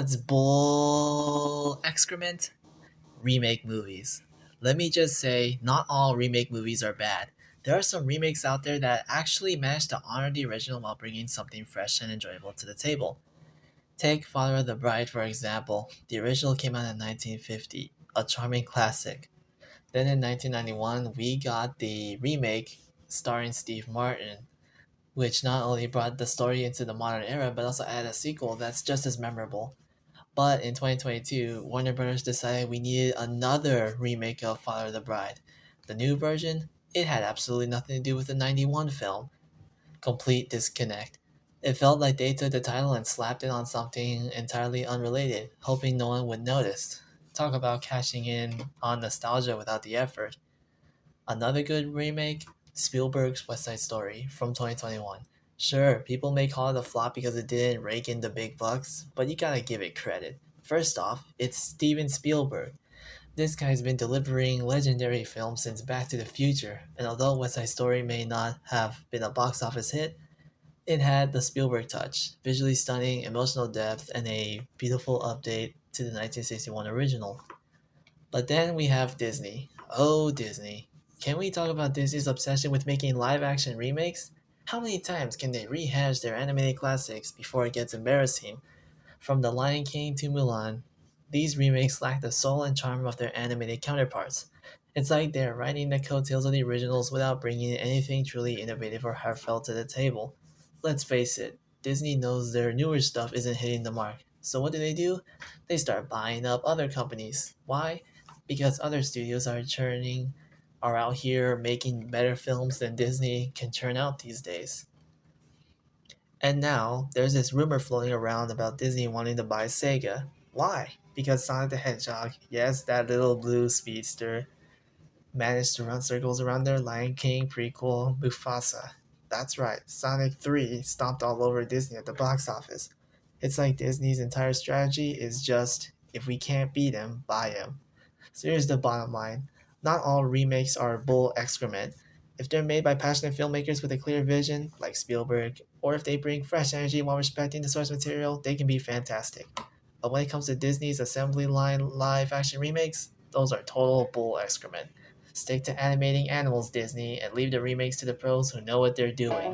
God's bull excrement? Remake movies. Let me just say, not all remake movies are bad. There are some remakes out there that actually manage to honor the original while bringing something fresh and enjoyable to the table. Take Father of the Bride, for example. The original came out in 1950, a charming classic. Then in 1991, we got the remake starring Steve Martin, which not only brought the story into the modern era but also added a sequel that's just as memorable. But in 2022, Warner Bros. Decided we needed another remake of Father of the Bride. The new version, it had absolutely nothing to do with the 91 film. Complete disconnect. It felt like they took the title and slapped it on something entirely unrelated, hoping no one would notice. Talk about cashing in on nostalgia without the effort. Another good remake, Spielberg's West Side Story from 2021. Sure, people may call it a flop because it didn't rake in the big bucks, but you gotta give it credit. First off, it's Steven Spielberg. This guy's been delivering legendary films since Back to the Future, and although West Side Story may not have been a box office hit, it had the Spielberg touch, visually stunning, emotional depth, and a beautiful update to the 1961 original. But then we have Disney. Oh, Disney. Can we talk about Disney's obsession with making live action remakes? How many times can they rehash their animated classics before it gets embarrassing? From The Lion King to Mulan, these remakes lack the soul and charm of their animated counterparts. It's like they're riding the coattails of the originals without bringing anything truly innovative or heartfelt to the table. Let's face it, Disney knows their newer stuff isn't hitting the mark. So what do? They start buying up other companies. Why? Because other studios are out here making better films than Disney can churn out these days. And now there's this rumor floating around about Disney wanting to buy Sega. Why? Because Sonic the Hedgehog, yes, that little blue speedster, managed to run circles around their Lion King prequel, Mufasa. That's right, Sonic 3 stomped all over Disney at the box office. It's like Disney's entire strategy is just, if we can't beat him, buy him. So here's the bottom line. Not all remakes are bull excrement. If they're made by passionate filmmakers with a clear vision, like Spielberg, or if they bring fresh energy while respecting the source material, they can be fantastic. But when it comes to Disney's assembly line live action remakes, those are total bull excrement. Stick to animating animals, Disney, and leave the remakes to the pros who know what they're doing.